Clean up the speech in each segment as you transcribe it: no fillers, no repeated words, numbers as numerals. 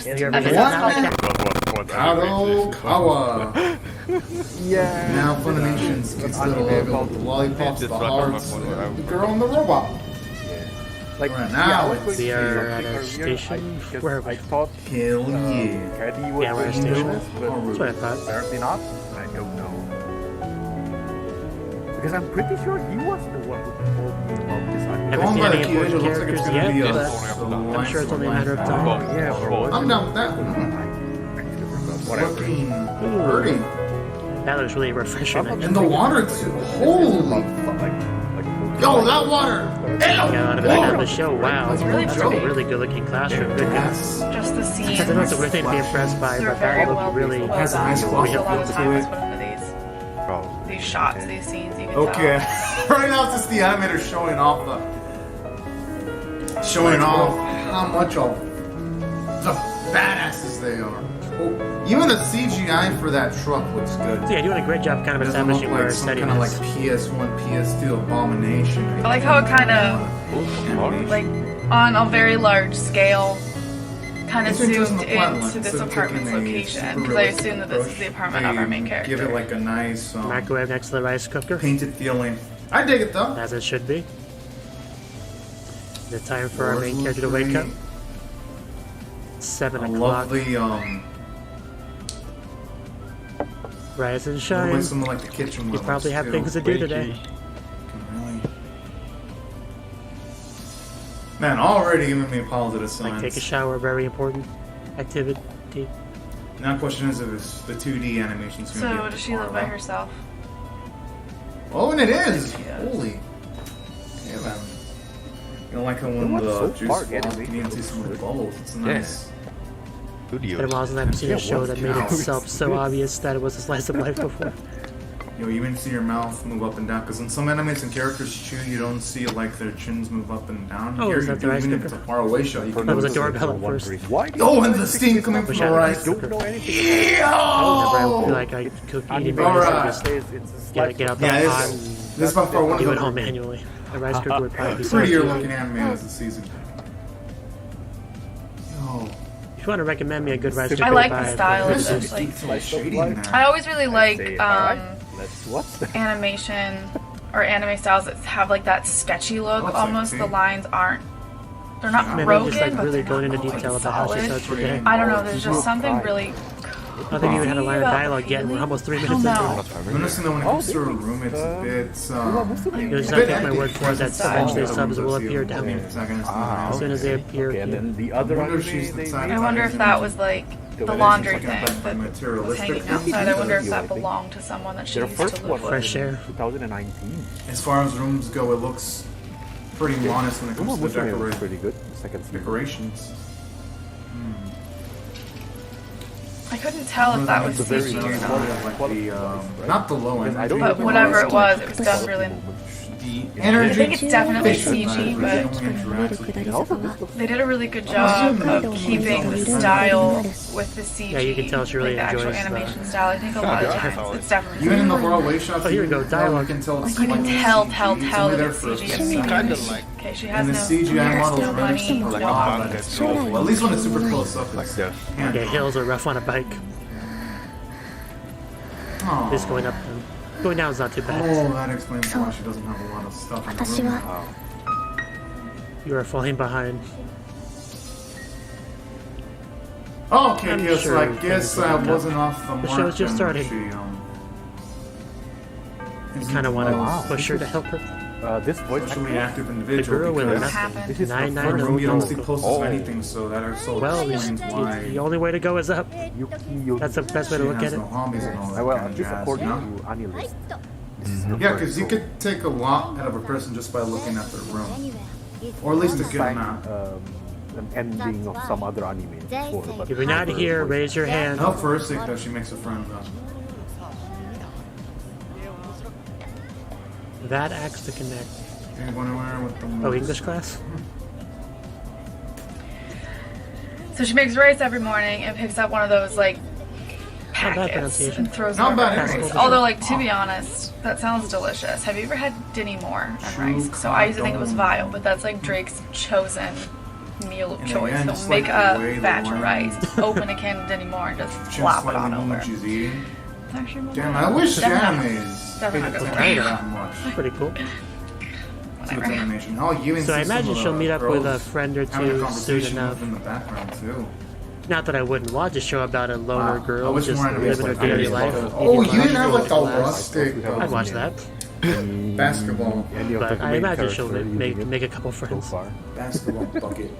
Have you ever been out like that? Kawa. Yeah. Now Funimation's gets the lollipops, the hearts, the girl and the robot. Like right now, We are at a station. Where are we? I thought Hell yeah. Caddy would Yeah, we're at a be station. this, but That's what I thought. apparently not. I don't know. Because I'm pretty sure he was the one who told me about this anime. Haven't Going seen by any the queue, it important looks like it's characters gonna yet, be but I'm sure it's only a matter of time. Yeah, bro. I'm down with that. Whatever. Looking pretty. That looks really refreshing. And the water too. Holy. Yo, that water. Yeah, a lot of it on the show. Wow, It's really that's a pretty. really good looking classroom. Good Yes. Just the scenes. I don't know it's a weird thing to be impressed by, They're but very that well looked really has a nice a quality lot of to time it. is put into these shots, these scenes. You can Okay. tell. Right now it's just the animator showing off how much of the badasses they are. Oh, even the CGI for that truck looks good. Yeah, you're doing a great job kind of It doesn't look establishing where like it's some setting kind of like is. PS1, PS2 abomination. I like how it kind of, Animation. like, on a very large scale, kind of It's interesting zoomed the plot line. into this Instead of apartment's taking a location. super Because I realistic assume that this is approach, the apartment of our main they character. Give it like a nice Microwave next to the rice cooker, painted feeling. I dig it though. as it should be. The time for our main character to wake up. 7 I o'clock. love the Rise and the way shine. some of like the kitchen You levels, probably have too. things to do today. Really. Man, already giving me positive signs. Like take a shower, very important activity. Now the question is if it's the 2D animation's gonna be So up does to she par, live by huh? herself? Oh, and it is! She does. Holy. Yeah, man. You know, like how when It was the so juice far flows, getting you can see some of the bubbles. It's nice. It's been a while since I've seen a show that made itself so obvious that it was a slice of life before. You even see your mouth move up and down, because in some animes and characters chew, you don't see like their chins move up and down. Oh, Here is you that the do, rice even if it's cooker? a far away shot, you can That was a notice it. doorbell at first. Why? Oh, and the steam coming from Wish the I had a rice. rice Don't cooker. know anything. Whenever I feel Yo! like I cook eating Alright. burgers, I just get out the Yeah, pot this is by far one and of do the it home manually. A rice cooker would probably be so prettier cute. looking anime as the season. Yo. If you want to recommend me a good rice cooker, I like buy the it. style of There's this. some Like, detailed shading in there. I always really like Let's watch that. animation or anime styles that have like that sketchy look. Looks like Almost tea. the lines aren't. They're not Maybe broken, just like but really they're going not into quite detail about how she solid. starts her day. I don't know. There's just something really. I don't think we even had a line of dialogue yet, and we're almost 3 minutes I into don't it. know. I'm noticing that when it comes to her room, it's a bit, There's a not bit take my empty. word for it that eventually subs will appear down here. It's not gonna Ah, As soon as they appear, Okay, and here. then the other I wonder if anime she's the they type- made- I wonder if that was like the laundry thing that was hanging outside. I wonder if that belonged to someone that she Their used to first one live was with. Fresh air. 2019. As far as rooms go, it looks pretty modest when it comes to the Musume was pretty good. Second season. decorations. I couldn't tell if that was It's a very CG or nice not. quality, Not the low end. I don't But whatever it was done really. The I energy. think it's definitely Fish and CG, that but really interacts with people. they did a really good job of keeping the style with the CG. Yeah, you can tell she really like the actual enjoys the- animation style. I think a lot of times it's definitely Even in the far away shots, Oh, here we go, dialogue. You can tell it's you can like tell CG. It's only that there it's for a CG. few It's seconds. CG. Okay, she has And the no, CGI there's models no really money. super like wow, that's cool. Well, at least when it's super close up, it's Yeah, hills are rough on a bike. Aw. Just going up and going down is not too bad. Oh, that explains why she doesn't have a lot of stuff in the room. You are falling behind. Oh, okay, I'm okay, sure so I things guess will I work out. wasn't off the mark. show's just then when starting. she, You isn't kind of want the to most push her to help her. This voice socially actor, active The individual girl with because What nothing. happened? this is the 9 first her media mostly no. posts Oh. anything, so that also Well, explains why the only way to go is up. Yuki. That's the best way she to look has at it. no hobbies and all that Well, kind at of least jazz, according you know? to Anilist. Yeah, because you could take a lot out of a person just by looking at their room, or at least a good amount. An ending of some other anime before, but If you're not here, raise your hand. Not for her sake, though, she makes a friend, though. That acts to connect. Anyone aware with the Oh, English class? So she makes rice every morning and picks up one of those like Not bad packets pronunciation. and throws Not them over bad the rice. pronunciation. Although, like to be honest, that sounds delicious. Have you ever had Dinny Moore and rice? So I used to think it was vile, but that's like Drake's chosen meal of And choice. again, He'll just make like the way a the batch of wine- rice, open a can of Denny Moore, and just She's flop it slightly on know over. what she's eating. It's actually really Damn, good. I wish Doesn't have- animes doesn't have paid to attention be. that much Pretty cool. to its Whatever. animation. Hell, you even So I see some imagine of she'll the meet up with a girls friend or having a two soon conversation enough. with in the background too. Not that I wouldn't watch a show about a loner Wow. I girl wish just more animes living her like daily that. life. Oh, eating you didn't have lunch, like a relax. rustic I'd watch that. basketball But I imagine she'll make a couple so friends. far. basketball bucket.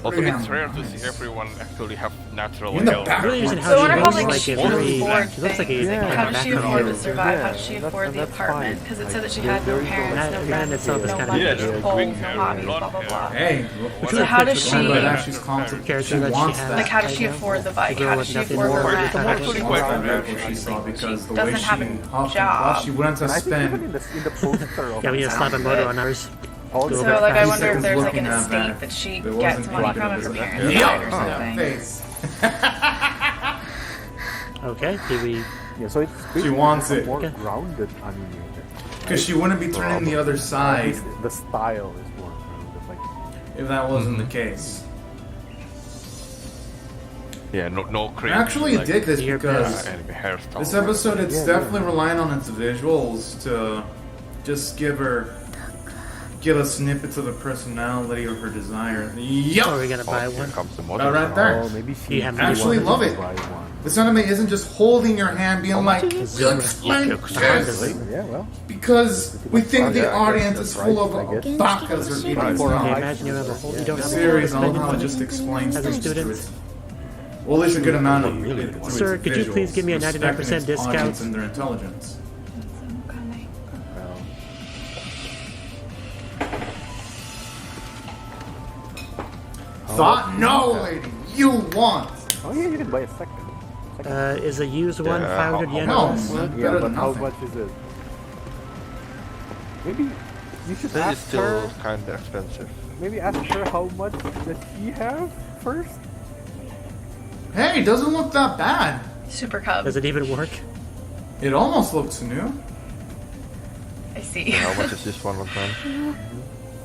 Also, Pretty it's rare to nice. see everyone actually have natural In the hair. back. Really interesting So I how wonder she how looks like like she a can very. afford She looks like things. a How does she afford to survive? How Yeah, does she that's- afford the that's apartment? fine. Because it Like, said that she had no they're- parents, That- no that in friends, itself is no kinda money, interesting. no goals, no hobbies, blah blah blah. Hey, Look how does pictures she- of that the she's confident. character She that she wants has. that. Like how does she right now. afford the bike? The girl How with does she nothing afford her more rent? to How have. does she Pretty afford quite her rare. What she saw because the way doesn't she have a huffed and job. puffed, she wouldn't have And I think even spent in the poster of Yeah, we need to slap a motor on ours. all the So, So like I Few wonder if seconds there's like an looking at estate that, that she there gets wasn't money black from in her the parents Yeah, died or something. face. Okay, do we? Yeah, so it's She wants it. more Okay. grounded animated. Because she wouldn't be turning the other At side least the style is more grounded. Like if that wasn't the case. Yeah, no I cream. actually like, dig this Your because anime hairstyle. this episode it's Yeah, definitely relying on its visuals to just get a snippet of the personality or her desire. Are Yup! we gonna buy Oh, here one? comes the model. Right there. oh, maybe You she have Actually wanted love to it. buy one. This anime isn't just holding your hand being like, Zero. explain Honda this! Civic. Yeah, well, Because we think the Yeah, I guess audience that's is full right, I of guess. bakas or eating Right. stuff. Can you imagine you have a whole? You don't The have series, a I whole love how it spending just explains as a things to student. it. Well, at least a good amount of Really? it. to Sir, its could you please visuals, give me a respecting 99% its discount? audience and their intelligence. well, Thought no, lady, you want. oh yeah, you can buy a second. Is a used one Yeah, 500 yen? No, less? well, Yeah, better but than how nothing. much is it? Maybe you should This is ask her. still kind of expensive. Maybe ask her how much does she have first. Hey, it doesn't look that bad. Super Cub. Does it even work? It almost looks new. I see. How much is this one of them?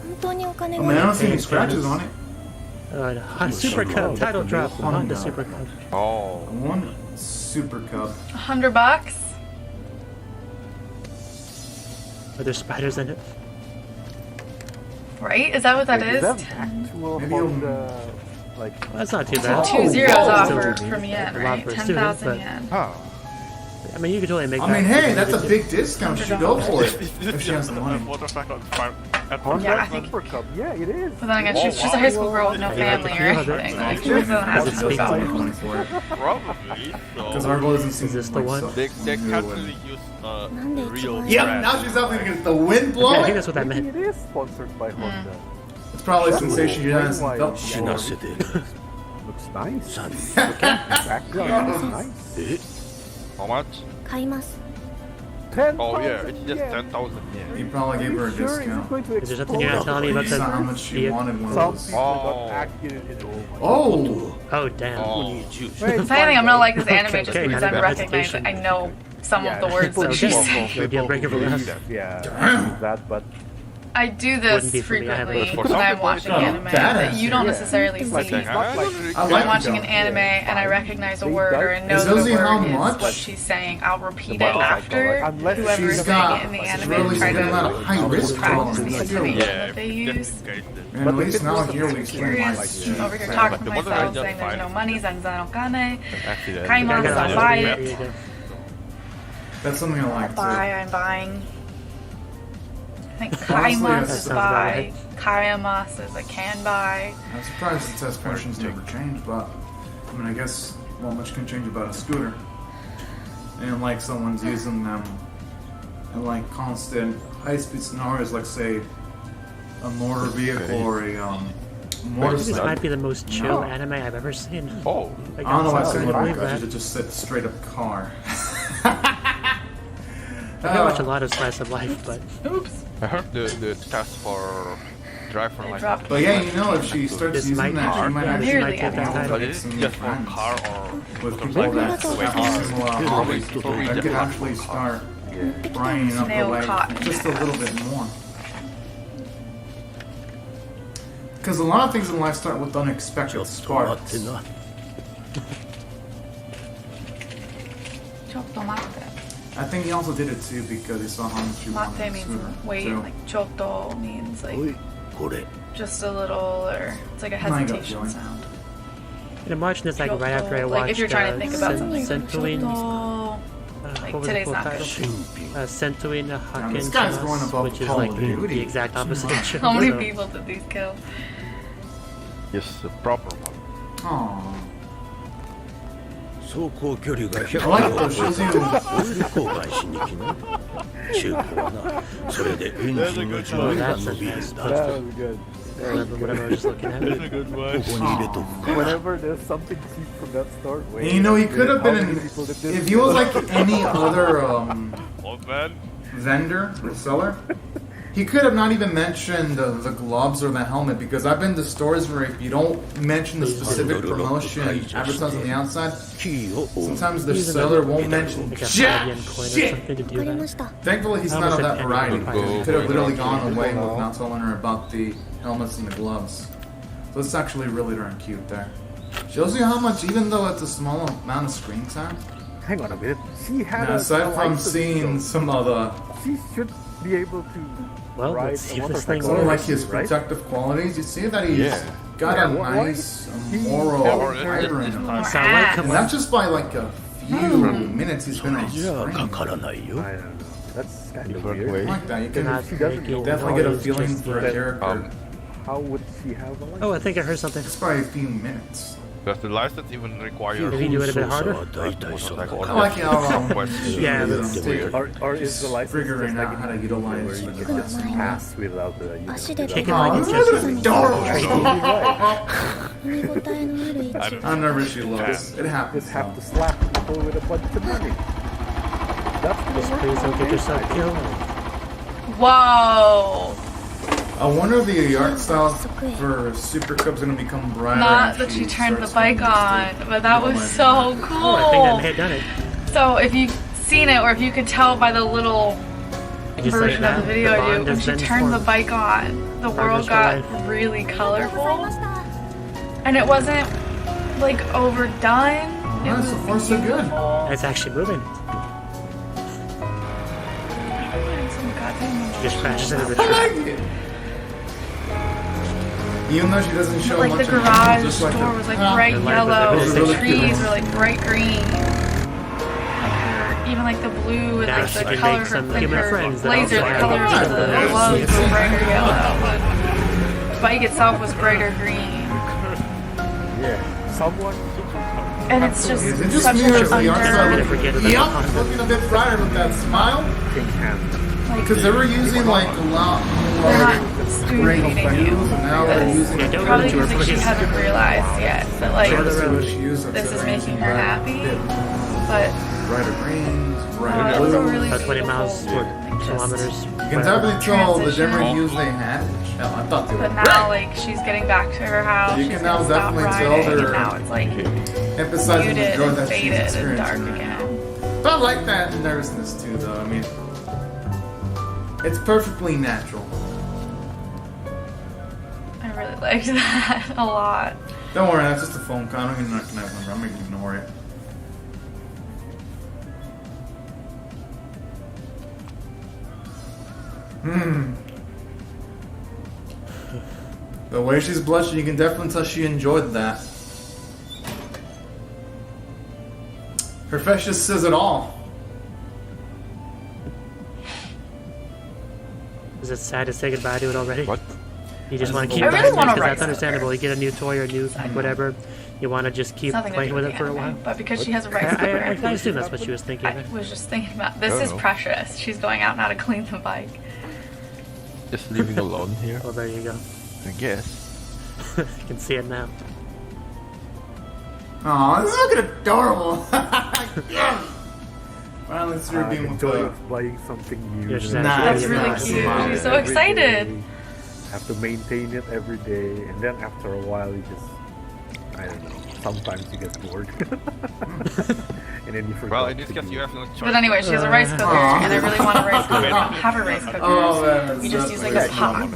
本当にお金 I が mean, I ない don't see any scratches on it. Super Cub title drop. Honda Honda. Super Cub. Oh, One Super Cub. $100? Are there spiders in it? Right? Is that what that Like, is? that actual Maybe you'll- Honda, like That's not too bad. Two zeros wow. off Still from yen, a lot right? for a student, 10,000 but- yen. ah. I mean, you could totally make. I mean, that hey, that's a $100. big discount. She should go for it if she has the money. Honda Yeah, I think- Super Cup. Yeah, it is. But then again, she's just a high school girl with no family or anything. Like, she doesn't have Does it to speak go. to you? Money for it. Probably. Because So our goal doesn't seem Is this like the one? suck. they New can't one. really use Nande real ichiban- Yep, brand. now she's up to get the wind Yeah, I think blowing. that's what that Maybe meant. it is sponsored by Honda. It's probably a sensation she hasn't Why- felt why- before. Looks nice. Exactly. Looks nice. How much? 買います 10,000 Oh yeah, it's just yen. 10,000 He yen. probably gave her a Sure, is it discount. going to Is there something you're not telling me about He saw how that? much she vehicle? wanted one Some of those. people Oh. got acted in Oh! Oh damn. Oh, Wait, If anything, I'm gonna like this anime just Okay, because not I'm about recognizing. I know some of the words that she's saying. No deal breaker for us. Yeah, Damn. that, but I do Wouldn't this be for me, I have frequently it. For when some I'm people, watching it's anime not that badass. you don't Yeah. necessarily Like, see. it's not like I I'm like watching it an though. anime and I recognize a They word don't- or know Is that Lizzie a how word is much? what she's saying. I'll repeat it Well, after unless whoever she's is saying got it in the she's anime really and try spending a lot to of high risk practice the tolerance. intonation yeah, that they use. And But at least if it now wasn't here we like explain Curious, like over here But talking to the mother myself, is saying there's no fine. money, zenzen okane. Actually, Kai I Mom, got I'll it. buy There it. you go. That's something I like too. I'm buying. I think Honestly, Kaimas that is sounds buy. Kayamas is a can buy. I'm surprised the test questions never changed, but I mean, I guess not much can change about a scooter. And like someone's using them in like constant high-speed scenarios, like say a motor vehicle or a I think this motorcycle. might be the most chill No. anime I've ever seen. Oh, Like, I don't know why I'm it's sorry so to believe good. that. It just said straight up car. I watch a lot of slice of life, but Oops. I heard the test for driver I license. dropped But yeah, you know, if she starts This using might that, she be might hard. actually Nearly make every time. But make it's some just for friends car or with people that Maybe have that's similar hobbies that could actually start brightening up the Snail life cotton just a little bit more. Because a lot of things in life start with unexpected sparks. ちょっと待って。 I think he also did it too because he saw how much you wanted 待って means sooner. wait, too. like ちょっと means like おい、これ。 just a little, or it's like a hesitation sound. And I'm watching this like right after I Like watched if you're trying to think about something. Sentuin, Oh, what like was the today's full not title? good. Sentuin This guy's going Hakken, above which is Call like of Duty. the exact opposite of How many Shoujo. people did these kill? Yes, the proper one. Aww. 走行距離が100キロ I を like 超 those. え Shows る you. オイル交換しに来な。中古はな、それでエンジンの寿命が伸びるんだ。 That was good. Whatever I was just looking at. That's a good こ one. こに入れとくか。 Whenever there's something cheap from that store, wait. And you know, he could have How been many in, people did this? if he was like any other Old man. vendor or seller, he could have not even mentioned the gloves or the helmet, because I've been to stores where if you don't mention the specific promotion advertised on the outside, キーをオン。 sometimes the seller won't mention Like a jack yen coin or shit. something to わ do かり that. ました。 Thankfully, he's not of that variety, because he could have literally gone away with not telling her about the helmets and the gloves. So it's actually really darn cute there. Shows you how much, even though it's a small amount of screen time, Hang on a minute. She had now, aside from license, seeing though. some of the She should be able to Well, ride let's see a if this thing motorcycle, or works. like his right? protective qualities, you see that he's Yeah. got Yeah, a why- nice he moral never fiber in him. More So I like ass. And that's just by like a few minutes he's been on じゃあか screen. からないよ。 I don't know. That's kind of Different weird. way. I like that. You They're can not She doesn't making know. definitely get a noise, feeling just for a the- character. How would she have a license? Oh, I think I heard something. Just by a few minutes. Does the license even require Maybe you do it a bit 操作 harder? は大体そんな motorcycle? I like how Yeah, he's, that's taking- Or is the license figuring just like out how to where utilize you the can license. just pass without the Ashide Take it Oh, like this it's just is adorable. 飲み応えのある位置。 I never she looks. It happens. just have to slap people with a bunch of money. That's Just the please don't get yourself killed. Whoa! I wonder if the art style for Super Cub's gonna become brighter. Not as that she turned the starts bike getting on, used to but that it. was so Oh, I think I cool. may have done it. So if you've seen it, or if you could tell by the little Just like version of that, the video the I do, bond when has she been turned the formed. bike on, the world Partners for got life. really ござい colorful, ました。 and it wasn't like overdone. It Oh, was so far so good. beautiful. It's actually moving. Some goddamn- She just crashes into the I tree. like it. Even though she doesn't show Like much the of it, garage just like door a- was like Ah, bright the light yellow, was the really trees cute. were like bright green. Even like the blue and Now like she the can color make for some like human her friends that blazer, the also colors have of the Yeah. gloves were brighter yellow. The bike itself was brighter green. Yeah. Someone And it's just Is it just such me an or is the art I'm gonna style? forget about Yup, Honda. looking a bit brighter with that smile. can hand. Because they were using like a lot they're not more student great meeting you. hues, and now they're using Yeah, don't Probably go to her because like, she place. hasn't realized yet that like Show the road. this is making her happy. But Brighter greens, it brighter was a blues. really About 20 miles beautiful, or like, just- kilometers. You can definitely tell the Transition. different hues they had. Yeah, I thought they were But now like she's getting back to her house. You She's can gonna now stop definitely tell riding, they're- and now it's like emphasizing the muted joy and that she's faded and dark experiencing. again. But I like that nervousness too, though. I mean, it's perfectly natural. I really liked that a lot. Don't worry, that's just a phone call. I'm not gonna I'm gonna ignore it. The way she's blushing, you can definitely tell she enjoyed that. Her face just says it all. Is it sad to say goodbye to it already? What? You just want to keep I really buying it wanna because write that's understandable. something. You get a new toy or a new whatever. You want to just keep It's nothing to playing do with with it for a the while. anime, but because she has a I, rice I, cooker, I assume that's what she was thinking. I was just thinking about this I is don't know. precious. She's going out now to clean the bike. Just leaving alone here, Well, there you go. I guess. You can see it now. Aw, this is looking adorable. Yes! Finally, it's her being with Joy the. of buying something new. Yeah, she's and Nice, That's really nice. cute. Wow. She's so every excited. day, have to maintain it every day, and then after a while, you just, I don't know. sometimes you get bored. And then you forget. Well, in this case, you have no choice. But anyway, she has a rice cooker, and I really want a rice cooker. We don't have a rice cooker. We just use like a pot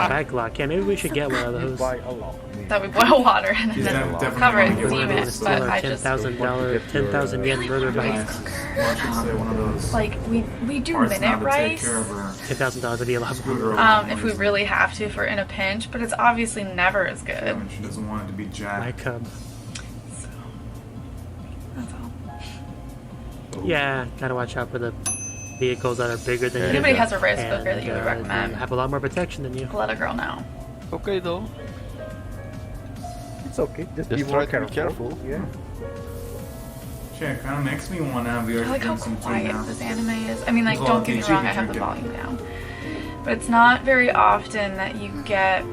Backlog. Yeah, maybe we should get one of those. Buy a lot. that we boil water and She's then definitely cover it, gonna get one steam of it. those. But I $10,000, just $10,000 yen murder bike. I should say one of those. like we do parts now minute to take rice. care of her $10,000 would be a lot scooter. more. If we really have to for in a pinch, but it's obviously never as good. Yeah, when she doesn't want it to be My jacked. cub. So that's all. Yeah, gotta watch out for the vehicles that are bigger than If you. anybody has a rice and, cooker that you would recommend, have a lot more protection than you. let a girl know. Okay though. It's okay. Just be Just more try to be careful. careful. Yeah. Shit, it kind of makes me want to have the I like how some too quiet now. this anime is. I mean, like, There's a lot don't of get me things wrong, you I can have the drink volume down. But it's not very often that you get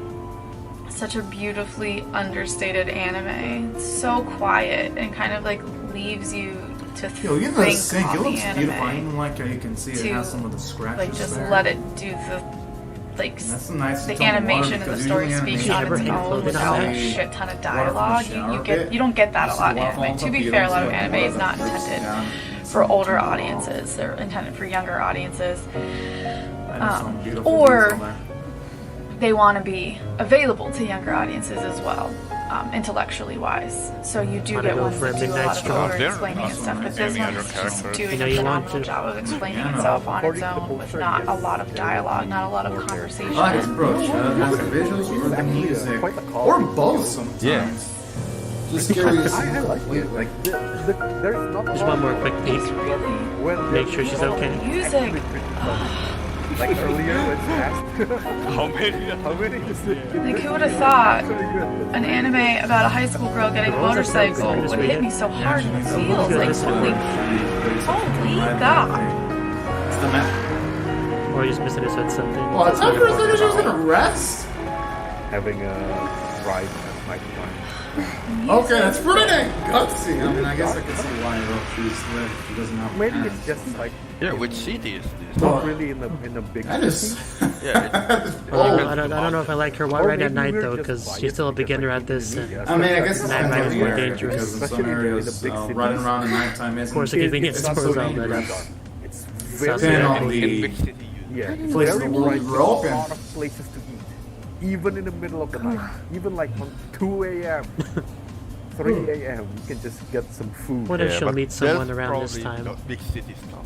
such a beautifully understated anime. It's so quiet and kind of like leaves you to Yo, you know the think sink, it on the looks beautiful. I anime. even like how you can see it To, has some of the scratches Like, just there. let it do the like That's a nice the tone of water, animation and the because story usually speaks animation on its ever own included without on a that? shit ton of Water from the dialogue. shower You bit. don't get that a Just lot in the water anime. falls To off, be you fair, a don't lot of see the anime water is not that drips intended down. for older audiences. They're intended for younger audiences. That is some beautiful or detail there. they want to be available to younger audiences as well, intellectually wise. So you do Wanna get go ones for a that do a midnight lot of stroll? over explaining and stuff, but this Any other one's just characters? doing You know a you want phenomenal to. job of explaining Yeah. itself on its According to the own with poster, not a yes, lot of dialogue, not a lot of I like conversation. this approach. It has the visuals or the music, quite a call. or both sometimes. Yeah. Just curious. I like it. Like there's not. Just one more quick peek. When Make sure she's okay. Music. Like earlier when she asked How many? how many is it? Like, who would have thought Very good. an anime about a high school girl getting a motorcycle would hit me so hard in the feels? Like, holy God. It's the map. Or you just misunderstood something. Well, it's not for a second she was gonna rest. Having a ride at night time. Okay, that's pretty dang gutsy. I mean, I guess I can see why she's lit. She doesn't have Maybe hands. it's just like Yeah, which city is this? not really in a big That is. Yeah, Oh, I don't know if I like her right at night though, because she's still a beginner at this. I mean, I guess it's Night depends on ride is the more area, dangerous. because in some Especially in the areas, big cities. running around at nighttime isn't. Of course, the convenience it's not stores so out there. dangerous. It's Sounds very Depending on in the big city. yeah. It's place very the world bright. is There's open. a lot of places to eat, even in the middle of the night, even like on 2 a.m. 3 a.m. You can just get some food. What if Yeah, she'll but meet someone that's around this probably time? not big city stuff.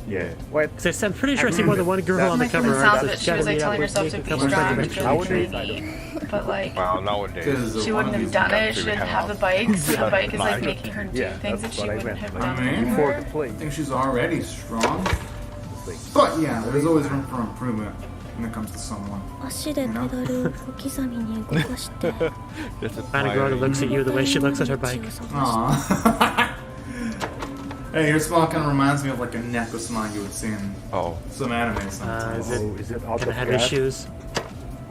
Yeah. What? Because I'm pretty sure I see more than one girl on the Like, cover from the art. sounds of it, she was like telling herself to be strong and really Nowadays, trainy. But like, Well, nowadays. she wouldn't have done it. She didn't have the bike, so the bike is like Like- making her do Yeah, things that that's she what I wouldn't meant. have I done mean, before before. the play. I think she's already strong. But yeah, there's always room for improvement when it comes to someone. 足でペダルを小刻みに動かして That's a Find a girl that looks at you the way she looks at her bike. 道を探して Aww. Hey, your smile kind of reminds me of like a Neko smile you would see in Oh. some anime sometimes. Is it Oh, is it out gonna of have gas? issues?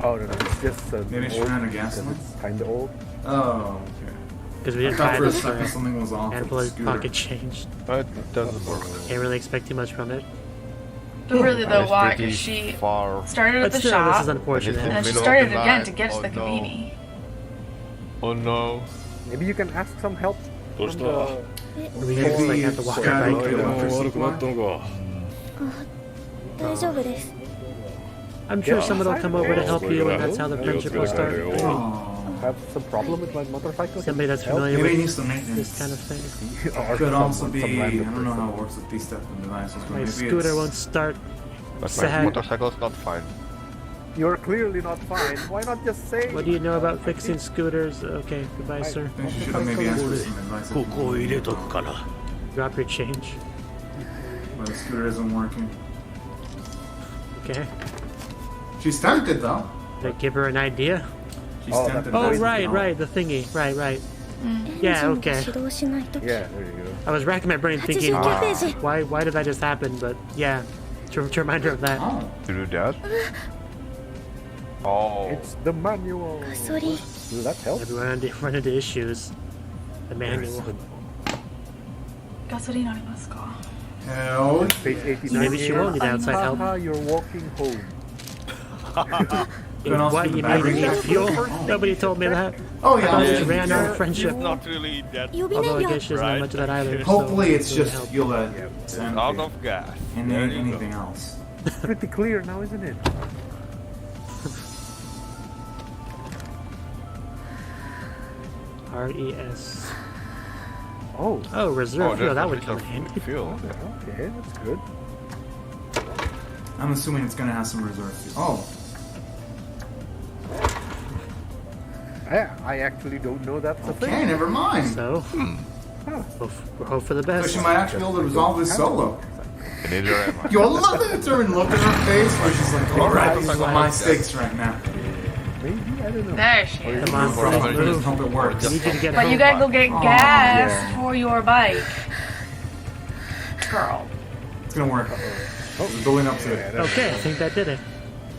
Oh no, no, it's just Maybe she old ran a because gasoline? it's kind of old. Oh, okay. Because we I didn't thought buy for a this for second a something was off with handful the of scooter. pocket change. But it doesn't work. Can't really expect too much from it. But really though, It's why? pretty Because she far. started at But the still, this is shop, unfortunate. and then she Middle of started the again night. to get to the Oh, no. conveni. Oh no. Maybe you can ask some help from the. We just like have to walk our Maybe bike. electric supply? 大丈夫です I'm sure someone will come over to help you, and that's how the friendship will start. Oh. Have some problem with my motorcycle? Somebody that's Help? familiar Maybe it with needs some maintenance. this kind of thing. Or Could also some be, I random don't know person. how it works with these type of devices, but My maybe scooter it's... won't start. But my Sad. motorcycle's not fine. You're clearly not fine. Why not just say? What do you know about fixing scooters? Okay, goodbye, sir. I think she should have maybe asked for some advice. ここを入れとくかな Drop your change. But the scooter isn't working. Okay. She's tempted though. Did I give her an idea? She's Oh, tempted. Oh, that's the right, problem. right, the thingy. Right. エンジ Yeah, ンが okay. 始動しないと Yeah, there you I was racking my brain thinking, 89ページ why did that just happen? But yeah, to remind her of that. Oh. To do that? Oh. go. It's the manual. ガソリン Will that help? Everyone run into issues. The manual. Gasoline arimasu ka? Hell. Page 89. Maybe she won't need outside help. Haha, you're walking home. Could also What, be you the need battery. fuel? Nobody told me that. Oh I yeah, thought we man. ran out of friendship. Not really that 予備 Although 燃 I 料 guess she doesn't know much of that either. Hopefully, so it's it would just help. fuel that out of gas. and There then you go. anything else. It's pretty clear now, isn't it? RES. Oh, Oh, reserve fuel. there's That a would bit come of in handy. fuel. okay, that's good. I'm assuming it's gonna have some reserve fuel. Oh, I actually don't know that's a okay, thing. never mind. So, we'll hope for the So best. she might actually be able to resolve this solo. Neither am I. Yo, I love the determined look in her face where she's like, alright, these are my stakes right now. Maybe, I don't know. There she is. Come on, Well, girl, I Just move. hope it works. I need you to get But home. you gotta go get gas yeah. for your bike. Girl. It's gonna work. It's building up to it. Okay, I think that did it.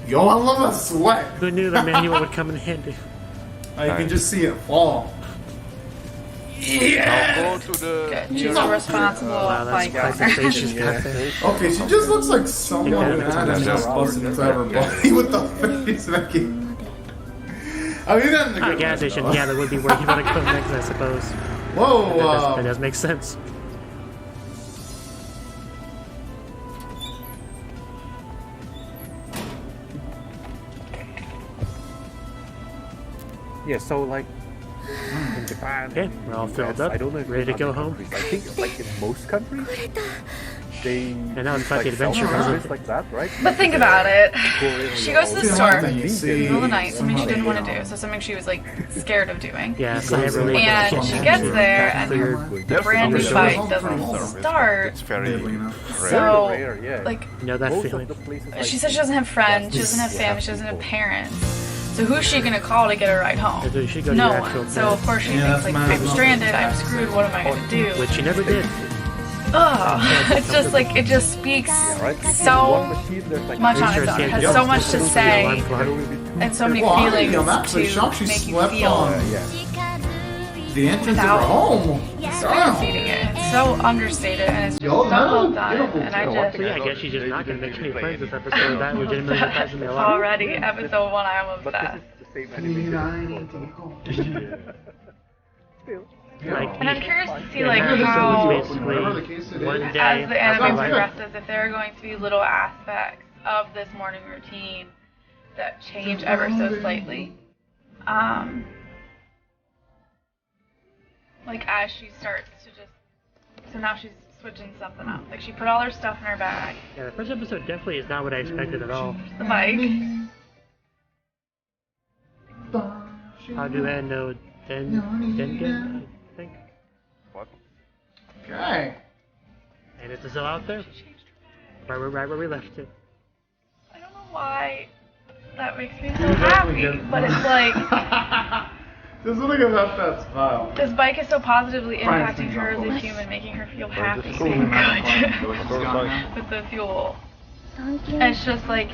Yo, I love the sweat. Who knew the manual would come in handy? You can just see it fall. Now go to the. Good. She's a responsible Wow, that's quite the biker. face she's got there. Okay, she just looks like someone Yeah, who had that's a just busted inside her body with the face making. I mean, that's a Oh, good gas one, station. though. Yeah, that would be where you want to go next, I suppose. Whoa, That does make sense. Yeah, so like in Japan, Okay, we're all in filled US, up, I don't know if ready to in go other home. countries, I think like in most countries, they now it's use, like the adventure self-service visit. like that, right? But think about it. Korea, She goes to the See, store one thing you in see, the middle of the night, something she didn't want to somebody, do, so something she was like scared of doing. Yeah, so I really And she gets there and her brand new bike doesn't start. It's very you know. So, rare, yeah. like, You know that Most feeling. of the places, like, she says she doesn't have friends, she doesn't have family, she doesn't have parents. So who's she gonna call to get a ride home? So she go to No your one. actual So bed, of course she Yeah, thinks like, that's I'm my- stranded, I'm screwed, what am I gonna do? which she never did. Ugh, it's just like, it just speaks right? so One machine, there's like much on Sure, its own. she It had has so much to just say alarm clock. and so many Well, feelings I'm actually shocked she to make you slept feel on yeah. the entrance of Without her home. experiencing it. It's so understated and it's just so well done. And I just So yeah, I guess she's just not gonna make any friends this episode. That legitimately surprises me a lot. already episode 1 I'm But obsessed. this is the same animation. Still. Like, And I'm curious to see like yeah, how so it's basically one day as the anime after life. progresses, if there are going to be little aspects of this morning routine that change ever so slightly. Like as she starts to just, so now she's switching something up. Like she put all her stuff in her bag, Yeah, the first episode definitely is not what I expected at all. the bike. How do I know Dengen, I think? What? Okay. And it's still out there? Right where we left it. I don't know why that makes me so happy, but it's like Just look at that smile. this bike is so positively Fine, impacting her as a example. human, making her feel happy, cool. being good It's with the fuel. 探 And 検 it's just like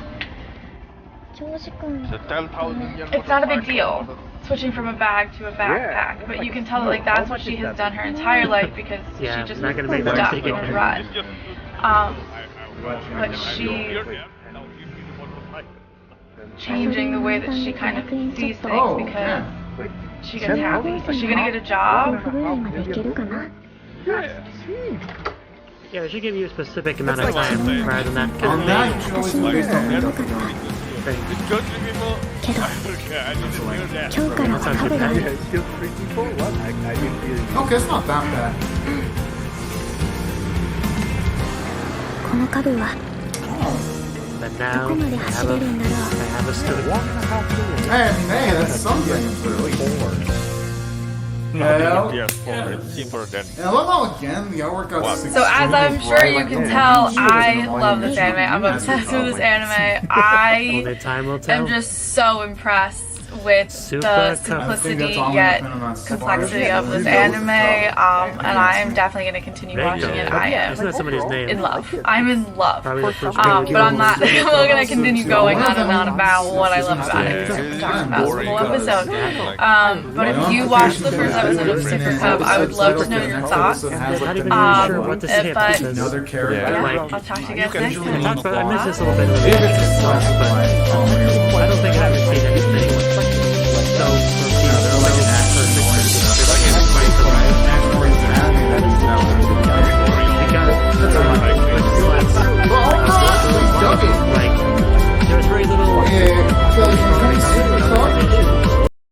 長時間 a 10,000 yen. it's not a big deal switching from a bag to a backpack, but you can tell that like that's what she has done her entire life because Yeah, she just not was gonna make that stuck mistake in a again. rut. But she's changing the way that she kind of sees things because she gets happy. Is she gonna get a job? ぐらいまでいけるかな Yeah, we should give you a specific amount of time rather than that kind On of that, thing. you should always be based on the It's good. けど Okay, I didn't hear that. 今日からはカブが Yeah, it's still 3 people? What? I didn't hear you. Okay, it's not that bad. このカブは But ど now こまで I 走 have れるんだろ I have a story. 1.5 million. Hey, I mean, hey, that's something. Hell. Yes, it's cheaper than. And I love how again the artwork got What? So as I'm sure you can tell, I love this anime. I'm obsessed with this anime. I Only time will tell. am just so impressed with Super the Cub. simplicity yet complexity of this anime, and I am definitely going to continue watching it. I Isn't that am somebody's name? in love. I'm in love. Probably the first But movie I'm not we going to continue going on and on about what I love about it because I'm talking about the whole episode. But if you watch the first episode of Super Cub, I would love to know your thoughts. I'm not even really sure what to say about But- this. Another character. Yeah, Like- I'll talk to you guys next I time. talked about, I missed this a little bit with the plus, but I don't think I ever seen anything so